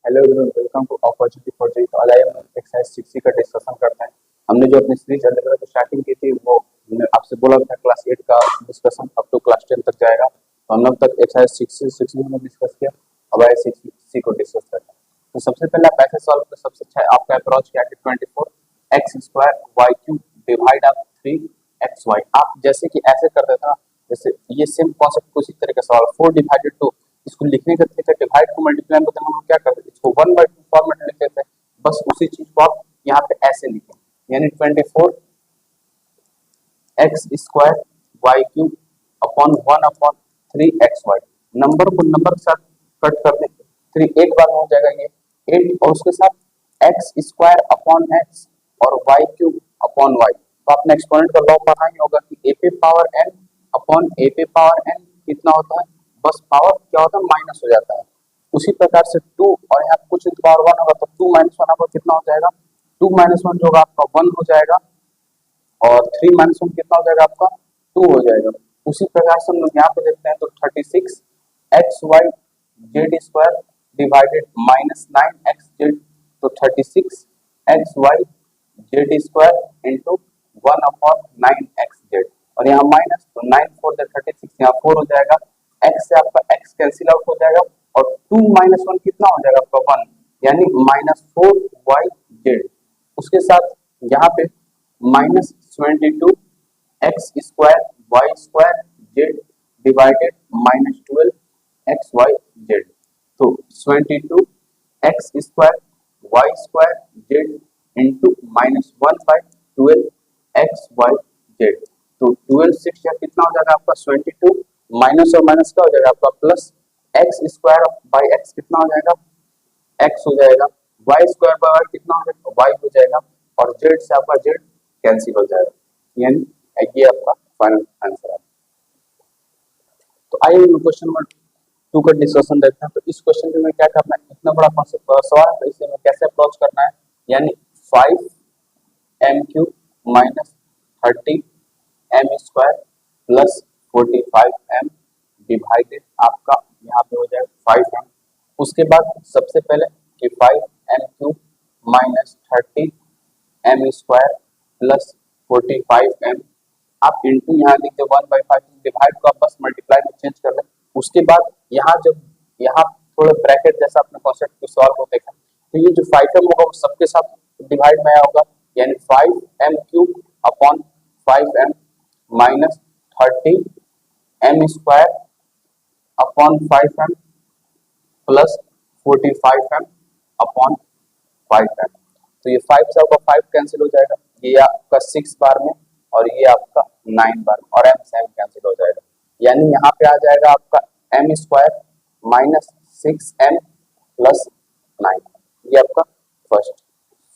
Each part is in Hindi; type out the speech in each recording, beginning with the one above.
Hello everyone, welcome to opportunity for G. तो आज हम एक्सरसाइज 60 का डिस्कशन करते हैं। हमने जो अपनी सीरीज अलग अलग स्टार्टिंग की थी वो हमने आपसे बोला था क्लास 8 का डिस्कशन अप टू क्लास 10 तक जाएगा। तो हम लोग तक एक्सरसाइज 60 हमने डिस्कस किया। अब आए 60 को डिस्कस करते हैं। तो सबसे पहले आप ऐसे सॉल्व कर सबसे अच्छा है आपका अप्रोच क्या है 24 x square y cube divide आप 3 एक्स वाई। आप जैसे कि ऐसे कर देते ना, जैसे ये सेम कॉन्सेप्ट उसी तरह का सवाल 4 डिवाइडेड टू, इसको लिखने का तरीका डिवाइड को मल्टीप्लाई में हम लोग क्या करते हैं, इसको 1/2 फॉर्मेट में लिख देते हैं। बस उसी चीज को आप यहाँ पे ऐसे लिखें, यानी 24 x square y cube upon 1/3 x y. Number को नंबर के साथ कट कर दें, 3 एक बार में हो जाएगा ये 8, और उसके साथ एक्स स्क्वायर अपॉन एक्स और वाई क्यूब अपॉन वाई। तो आपने एक्सपोनेंट का लॉ पढ़ा ही होगा कि ए पे पावर एन अपॉन ए पे पावर एन कितना होता है, बस पावर क्या होता है माइनस हो जाता है। उसी प्रकार से 2 और यहाँ कुछ पावर 1 होगा तो 2 - 1 आपका कितना हो जाएगा, 2 - 1 जो होगा आपका 1 हो जाएगा, और 3 - 1 कितना हो जाएगा आपका 2 हो जाएगा। उसी प्रकार से हम लोग यहाँ पे देखते हैं तो 36 x y z square divided -9 x z. तो 36 x y z square into 1/9 x z, और यहाँ माइनस, तो 9 4 36, यहाँ 4 हो जाएगा। एक्स से आपका एक्स कैंसिल आउट हो जाएगा, और 2 - 1 कितना हो जाएगा आपका 1, यानी -4 वाई जेड। उसके साथ यहाँ पे -22 x square y square z divided -12 x y z. तो 22 x square y square z into -1/12 x y z. तो 12 6 या कितना हो जाएगा आपका 22, माइनस और माइनस का हो जाएगा आपका plus, x square by x कितना हो जाएगा एक्स हो जाएगा, वाई स्क्वायर बाय वाई कितना हो जाएगा वाई हो जाएगा, और जेड से आपका जेड कैंसिल हो जाएगा, यानी ये आपका फाइनल आंसर है। तो आइए क्वेश्चन नंबर 2 का डिस्कशन देखते हैं। तो इस क्वेश्चन में क्या करना है, इतना बड़ा सवाल है तो इसे में कैसे अप्रोच करना है, यानी 5m cube minus 30m square plus 45m divided आपका यहाँ पे हो जाएगा 5m। उसके बाद सबसे पहले कि 5m cube minus 30m square plus 45m, आप इंटू यहाँ लिख दे 1/5, डिवाइड को आप बस मल्टीप्लाई में चेंज कर लें। उसके बाद यहाँ जब यहाँ थोड़ा ब्रैकेट जैसा अपने कॉन्सेप्ट को सॉल्व को देखा, तो ये जो 5m होगा वो सबके साथ डिवाइड में आया होगा, यानी 5m cube upon 5m minus 30m square upon 5m plus 45m upon 5m। तो ये 5 से आपका 5 कैंसिल हो जाएगा, ये आपका 6 बार में, और ये आपका 9 बार में, और m से m कैंसिल हो जाएगा, यानी यहाँ पे आ जाएगा आपका m square minus 6m plus 9। ये आपका फर्स्ट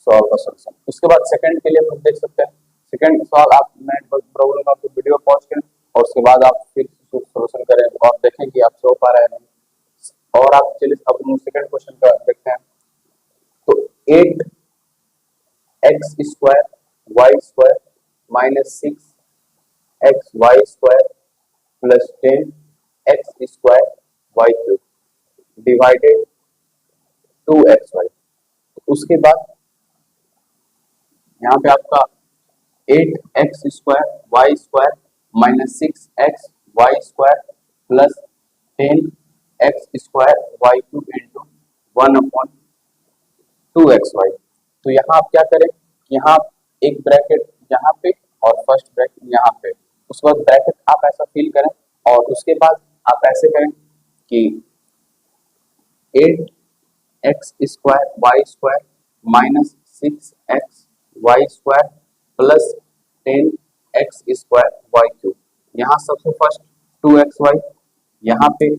सॉल्व का सॉल्यूशन। उसके बाद सेकंड के लिए हम देख सकते हैं, सेकंड सवाल आप मैं प्रॉब्लम आपको वीडियो पॉज करें और उसके बाद आप फिर सॉल्यूशन करें, तो आप देखें कि आप सो पा रहे हैं नहीं। और आप चलिए अब हम सेकंड क्वेश्चन का देखते हैं। तो 8x square y square minus 6x y square plus 10x square y cube divided 2x y. उसके बाद यहाँ पे आपका 8x square y square minus 6x y square plus 10x square y cube into 1/2x y. तो यहाँ आप क्या करें, यहाँ एक ब्रैकेट यहाँ पे और फर्स्ट ब्रैकेट यहाँ पे, उसके बाद ब्रैकेट आप ऐसा फिल करें, और उसके बाद आप ऐसे करें कि 8x square y square minus 6x y square plus 10x square y cube. यहाँ सबसे फर्स्ट 2x वाई, यहाँ पे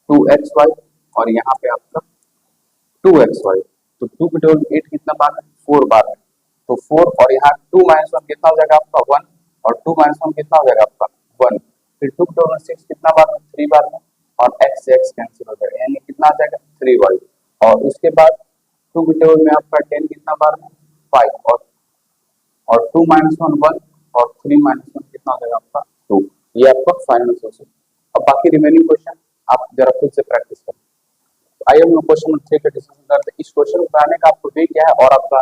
2x वाई, और यहाँ पे आपका 2x वाई। तो 2 के टेबल में 8 कितना बार है 4 बार है, तो 4, और यहाँ 2 - 1 कितना हो जाएगा आपका 1, और 2 - 1 कितना हो जाएगा आपका 1। फिर 2 के टेबल में 6 कितना बार में 3 बार में, और x से x कैंसिल हो जाएगा, यानी कितना आ जाएगा 3y। और उसके बाद 2 के टेबल में आपका 10 कितना बार में 5, और 2 - 1 1, और 3 - 1 कितना हो जाएगा आपका 2। ये आपका फाइनल सोल्यूशन। अब बाकी रिमेनिंग क्वेश्चन आप जरा खुद से प्रैक्टिस करें। आइए हम क्वेश्चन नंबर 3 का डिस्कशन करते हैं। इस क्वेश्चन को बनाने का आपको वे क्या है और आपका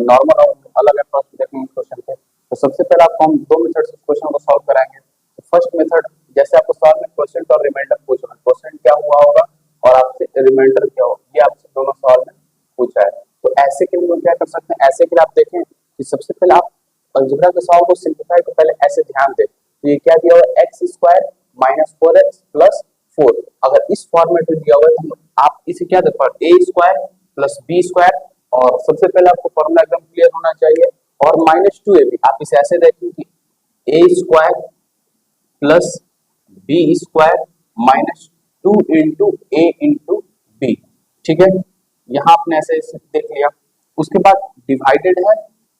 नॉर्मल और अलग अप्रोच देखेंगे इस क्वेश्चन पे। तो सबसे पहले आपको हम दो मेथड से क्वेश्चन को सॉल्व कराएंगे। तो फर्स्ट मेथड, जैसे आपको सवाल में क्वेश्चन और रिमाइंडर पूछा है, क्वेश्चन क्या हुआ होगा और आपसे रिमाइंडर क्या होगा, ये आपसे दोनों सवाल में पूछा है। तो ऐसे के लिए क्या कर सकते हैं, ऐसे के लिए आप देखें कि सबसे पहले आप अलजेब्रा के सवाल को सिंप्लीफाई को पहले ऐसे ध्यान दें। तो ये क्या दिया हुआ है, x square minus 4x plus 4। अगर इस फॉर्मेट में दिया हुआ है तो आप इसे क्या देख पा रहे, ए स्क्वायर प्लस बी स्क्वायर, और सबसे पहले आपको फॉर्मूला एकदम क्लियर होना चाहिए, और माइनस 2ab। आप इसे ऐसे देखें कि a square plus b square minus 2 into a into b. ठीक है, यहाँ आपने ऐसे देख लिया। उसके बाद डिवाइडेड है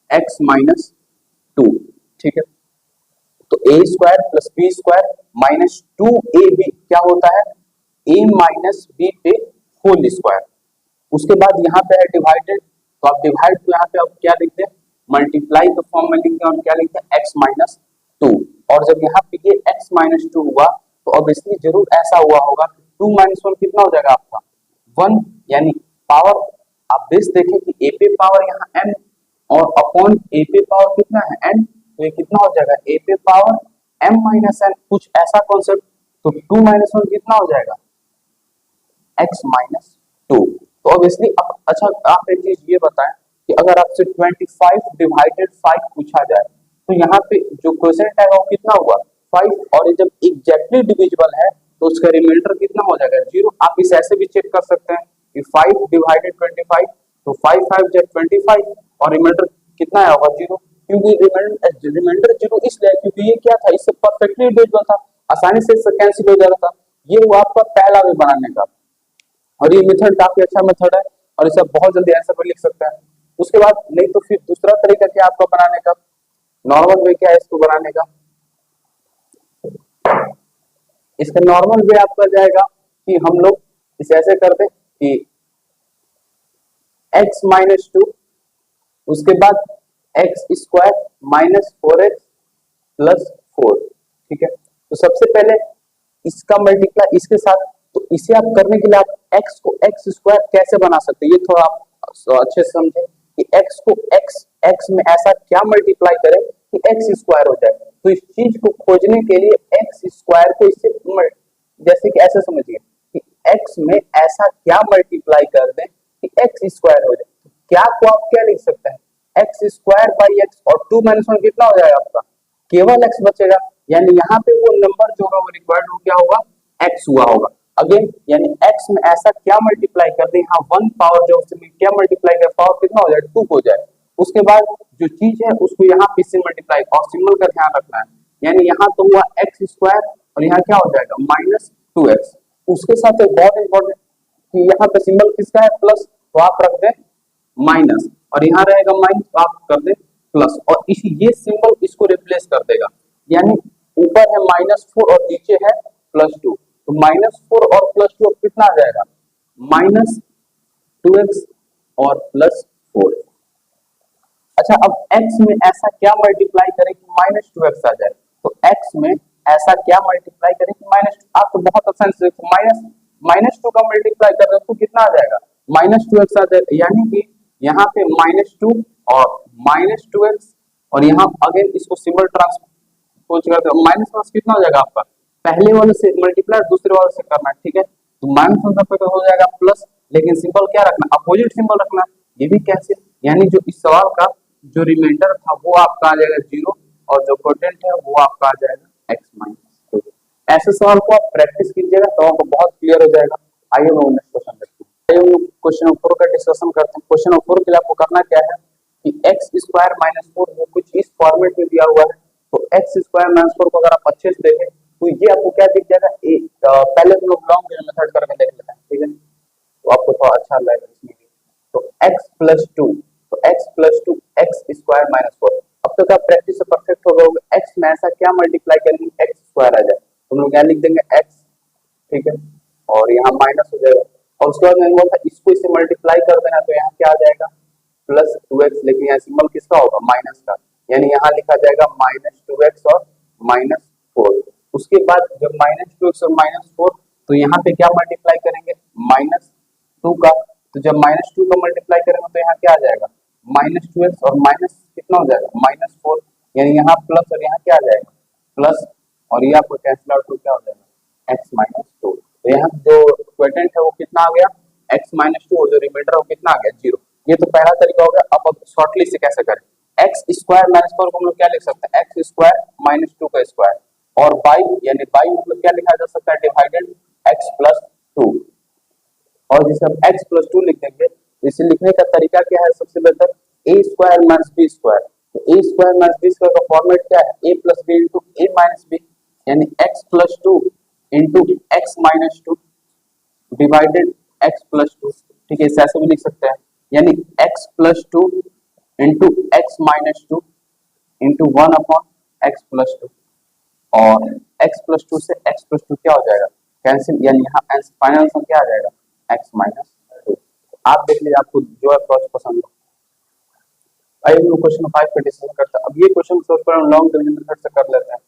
x माइनस 2। ठीक है, तो a square plus b square minus 2ab क्या होता है, a माइनस बी पे होल स्क्वायर। उसके बाद यहाँ पे है डिवाइडेड, तो आप डिवाइड को यहाँ पे आप क्या लिखते हैं, मल्टीप्लाई के फॉर्म में लिखते हैं और क्या लिखते हैं, x माइनस 2। और जब यहाँ पे ये x माइनस 2 हुआ तो ऑब्वियसली जरूर ऐसा हुआ होगा कि 2 माइनस 1 कितना हो जाएगा आपका 1, यानी पावर आप बेस देखें कि a पे पावर यहाँ n और अपॉन a पे पावर कितना है n, तो ये कितना हो जाएगा a पे पावर m माइनस n, कुछ ऐसा कॉन्सेप्ट। तो 2 माइनस 1 कितना हो जाएगा x माइनस 2। तो ऑब्वियसली अच्छा आप एक चीज ये बताएं कि अगर आपसे 25 डिवाइडेड 5 पूछा जाए तो यहाँ पे जो क्वोशिएंट है वो कितना हुआ 5, और जब एग्जैक्टली डिविजिबल है तो उसका रिमाइंडर कितना हो जाएगा 0। आप इसे ऐसे भी चेक कर सकते हैं कि 5 डिवाइडेड 25, तो 5 5 जब 25 और रिमाइंडर कितना है होगा 0, क्योंकि रिमाइंडर 0 इसलिए क्योंकि ये क्या था, इससे परफेक्टली डिविजिबल था, आसानी से इससे कैंसिल हो जा रहा था। ये हुआ आपका पहला वे बनाने का, और ये मेथड काफी अच्छा मेथड है और इसे बहुत जल्दी आंसर पर लिख सकते हैं। उसके बाद नहीं तो फिर दूसरा तरीका क्या आपका बनाने का, नॉर्मल वे क्या है इसको बनाने का, इसका नॉर्मल वे आपका जाएगा कि हम लोग इसे ऐसे करते हैं कि x माइनस 2, उसके बाद x square minus 4x plus 4। ठीक है, तो सबसे पहले इसका मल्टीप्लाई इसके साथ, तो इसे आप करने के लिए आप x को x स्क्वायर कैसे बना सकते हैं, ये थोड़ा आप अच्छे से समझें कि x को x में ऐसा क्या मल्टीप्लाई करें कि x स्क्वायर हो जाए। तो इस चीज को खोजने के लिए x स्क्वायर को इससे जैसे कि ऐसे समझिए कि x में ऐसा क्या मल्टीप्लाई कर दें कि x स्क्वायर हो जाए। तो क्या को आप क्या लिख सकते हैं, एक्स स्क्वायर बाई एक्स, और 2 माइनस 1 कितना हो जाएगा आपका, केवल x बचेगा, यानी यहाँ पे वो नंबर जो होगा वो रिक्वायर्ड हो क्या होगा x हुआ होगा। अगेन यानी x में ऐसा क्या मल्टीप्लाई कर दे, यहाँ 1 पावर जो क्या मल्टीप्लाई कर पावर कितना हो जाए 2 हो जाए। उसके बाद जो चीज है उसको यहाँ पे से मल्टीप्लाई, और सिंबल का ध्यान रखना है, यानी यहाँ तो हुआ एक्स स्क्वायर और यहाँ क्या हो जाएगा माइनस 2x। उसके साथ एक बहुत इंपॉर्टेंट कि यहाँ पे सिंबल किसका है प्लस, तो आप रख दें माइनस, और यहाँ रहेगा माइनस तो आप कर दे प्लस, और इसी ये सिंबल इसको रिप्लेस कर देगा, यानी ऊपर है -4 और नीचे है +2, तो -4 और +2 कितना आ जाएगा -2x और +4। अच्छा अब x में ऐसा क्या मल्टीप्लाई करें कि -2x आ जाए, तो x में ऐसा क्या मल्टीप्लाई करें कि माइनस, आप तो बहुत आसान से -2 का मल्टीप्लाई कर रहे हो तो कितना आ जाएगा -2x आ जाएगा, यानी कि यहाँ पे -2 और -2x, और यहाँ अगेन इसको सिंबल ट्रांसपोज करते हो, माइनस कितना हो जाएगा आपका, पहले वाले से मल्टीप्लाई दूसरे वाले से करना है। ठीक है, तो माइनस हो जाएगा प्लस, लेकिन सिंबल क्या रखना, अपोजिट सिंबल रखना। ये भी कैसे, यानी जो इस सवाल का जो रिमाइंडर था वो आपका आ जाएगा 0 और जो क्वोटिएंट है वो आपका आ जाएगा x माइनस 2। ऐसे सवाल को आप प्रैक्टिस कीजिएगा तो आपको बहुत क्लियर हो जाएगा। आइए हम नेक्स्ट क्वेश्चन देखते हैं। आइए हम क्वेश्चन नंबर 4 का डिस्कशन करते हैं। क्वेश्चन नंबर 4 के लिए आपको करना क्या है कि x स्क्वायर माइनस 4 वो कुछ इस फॉर्मेट में दिया हुआ है, तो x स्क्वायर माइनस 4 को अगर आप अच्छे से देखें तो ये आपको क्या दिख जाएगा, पहले हम लोग लॉन्ग मेथड करके देख लेते हैं। ठीक है, तो आपको थोड़ा अच्छा लगेगा इसमें। तो x प्लस 2, तो x plus 2 x square minus 4। अब तक आप प्रैक्टिस से परफेक्ट हो गए, x में ऐसा क्या मल्टीप्लाई करेंगे x स्क्वायर आ जाए, तो हम लोग क्या लिख देंगे x। ठीक है, और यहाँ माइनस हो जाएगा, और उसके बाद मैंने बोला इसको इससे मल्टीप्लाई कर देना, तो यहाँ क्या आ जाएगा +2x, लेकिन यहाँ सिंबल किसका होगा माइनस का, यानी यहाँ लिखा जाएगा -2x और -4। उसके बाद जब -2x और -4, तो यहाँ पे क्या मल्टीप्लाई करेंगे टू का, तो जब माइनस टू का मल्टीप्लाई करेंगे तो यहाँ क्या आ जाएगा, माइनस टू एक्स, और माइनस कितना हो जाएगा, माइनस फोर, यानी यहाँ प्लस और यहाँ क्या आ जाएगा, प्लस, और ये आपको कैंसिल आउट तो क्या हो जाएगा, एक्स माइनस टू। तो यहाँ जो क्वोटिएंट है वो कितना आ गया, एक्स माइनस टू, और जो रिमाइंडर है वो कितना आ गया, जीरो। ये तो पहला तरीका हो गया। अब शॉर्टली से कैसे करें, एक्स स्क्वायर माइनस फोर को हम लोग क्या लिख सकते हैं, एक्स स्क्वायर माइनस टू का स्क्वायर, और बाई यानी बाई मतलब क्या लिखा जा सकता है, डिवाइडेड एक्स प्लस टू। और जिसे हम x प्लस टू लिख देंगे, इसे लिखने का तरीका क्या है, सबसे बेहतर ए स्क्वायर माइनस बी स्क्वायर। तो a square minus B square का फॉर्मेट क्या है, ए प्लस बी इंटू ए माइनस बी, यानी x plus two into x minus two divided x plus two. ठीक है, इसे ऐसे भी लिख सकते हैं, यानी x plus two into x minus two into one upon x plus two, और x प्लस टू से x प्लस टू क्या हो जाएगा, कैंसिल, यानी यहाँ फाइनल आंसर क्या आ जाएगा, x माइनस टू। आप देख लीजिए आपको जो अप्रोच पसंद हो। आइए हम लोग क्वेश्चन 5 पे डिस्कस करते हैं। अब ये क्वेश्चन सोच कर हम लॉन्ग डिवीजन मेथड से कर लेते हैं।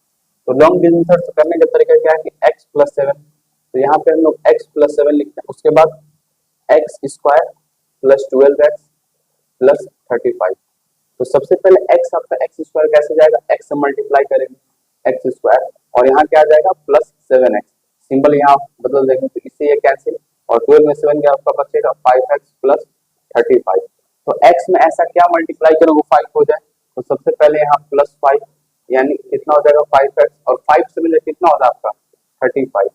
तो लॉन्ग डिवीजन मेथड से करने का तरीका क्या है कि x प्लस सेवन, तो यहाँ पे हम लोग x प्लस सेवन लिखते हैं, उसके बाद x square plus twelve x plus 35। तो सबसे पहले x आपका एक्स स्क्वायर कैसे जाएगा, x से मल्टीप्लाई करेंगे एक्स स्क्वायर, और यहाँ क्या आ जाएगा प्लस सेवन एक्स, सिंबल यहाँ बदल देंगे तो इससे ये कैंसिल, और 12 में 7 क्या आपका बचेगा 5x प्लस 35। तो x में ऐसा क्या मल्टीप्लाई करोगे 5 हो जाए, तो सबसे पहले यहाँ प्लस 5, यानी कितना हो जाएगा 5x, और 5 से मिले कितना होगा आपका 35,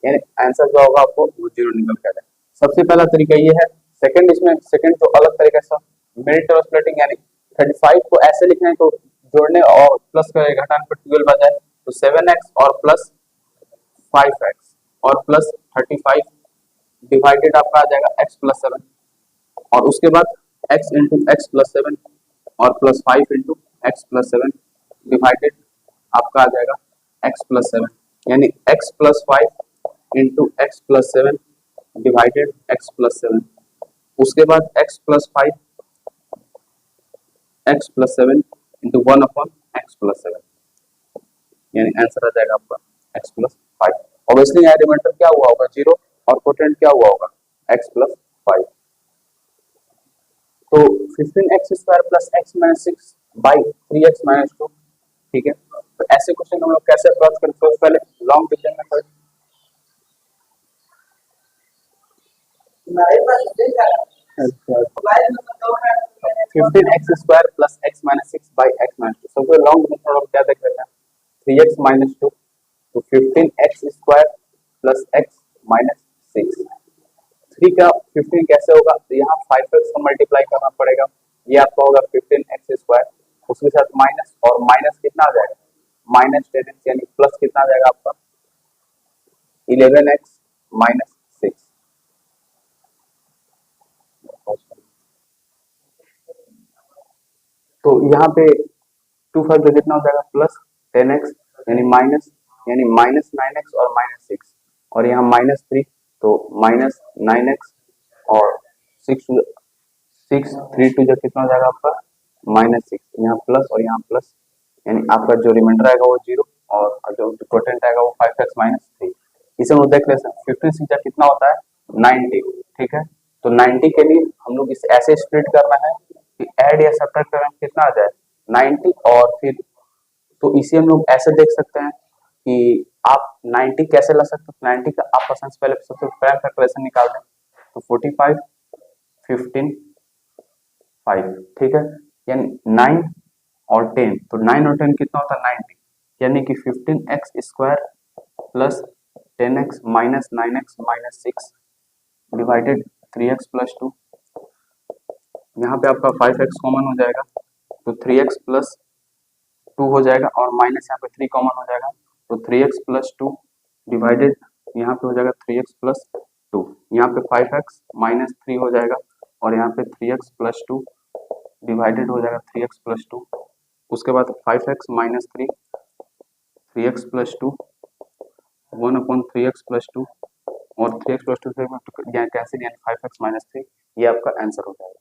यानी आंसर जो होगा आपको वो जीरो निकल कर आएगा। सबसे पहला तरीका ये है। सेकंड, इसमें सेकंड तो अलग तरीके से मिनट और स्प्लिटिंग, यानी 35 को ऐसे लिखना है तो जोड़ने और प्लस करेगा घटाने पर 12 आ जाए, तो 7x और प्लस 5x और प्लस 35 डिवाइडेड आपका आ जाएगा x प्लस सेवन, और उसके बाद x into x plus seven और plus 5 into x plus seven divided आपका आ जाएगा x प्लस सेवन, यानी x plus 5 into x plus seven divided x plus seven, उसके बाद x plus 5 x plus seven into one upon x plus seven, यानी आंसर आ जाएगा आपका x प्लस 5। ऑब्वियसली यहाँ रिमाइंडर क्या हुआ होगा जीरो, और कोटेंट क्या हुआ होगा x प्लस 5। तो 15x square plus x minus six by 3x minus two. ठीक है, तो ऐसे क्वेश्चन हम लोग कैसे अप्रोच करें, सबसे पहले long division method. Fifteen x square plus x minus six by x minus two, सबसे लॉन्ग मेथड हम क्या देख रहे हैं, 3x माइनस टू, तो 15x square plus x minus six. 3 का 15 कैसे होगा, तो यहाँ 5x को मल्टीप्लाई करना पड़ेगा, ये आपका होगा 15x स्क्वायर, उसके साथ माइनस, और माइनस कितना आ जाएगा माइनस 10x, यानी प्लस कितना आ जाएगा आपका 11x माइनस सिक्स। तो यहाँ पे 2 5 जो कितना हो जाएगा प्लस 10x, यानी माइनस 9x और माइनस सिक्स, और यहाँ माइनस 3, तो माइनस 9x और 6 3 2 जो कितना हो जाएगा आपका माइनस सिक्स, यहाँ प्लस और यहाँ प्लस, यानी आपका जो रिमाइंडर आएगा वो जीरो, और जो कोटेंट आएगा वो 5x माइनस थ्री। इसे हम लोग देख लेते हैं 15 से कितना होता है 90। ठीक है, तो 90 के लिए हम लोग इसे ऐसे स्प्लिट करना है कि ऐड या सब्ट्रैक्ट करना कितना आ जाए 90, और फिर तो इसे हम लोग ऐसे देख सकते हैं कि आप 90 कैसे ला सकते हो, 90 का आप पसंद से पहले सबसे प्राइम फैक्टराइजेशन निकाल दें, तो 45 15 5। ठीक है, यानी 9 और 10, तो 9 और 10 कितना होता है 90, यानी कि 15x square plus 10x minus 9x minus six divided 3x plus two. यहाँ पे आपका 5x कॉमन हो जाएगा, तो 3x प्लस टू हो जाएगा, और माइनस यहाँ पे 3 कॉमन हो जाएगा, तो 3x प्लस टू डिवाइडेड यहाँ पे हो जाएगा 3x प्लस टू, यहाँ पे 5x माइनस 3 हो जाएगा, और यहाँ पे 3x प्लस टू डिवाइडेड हो जाएगा 3x प्लस टू, उसके बाद 5x minus three 3x plus two one upon 3x plus two, और 3x प्लस टू से कैंसिल, यानी 5x माइनस थ्री, ये आपका आंसर हो जाएगा।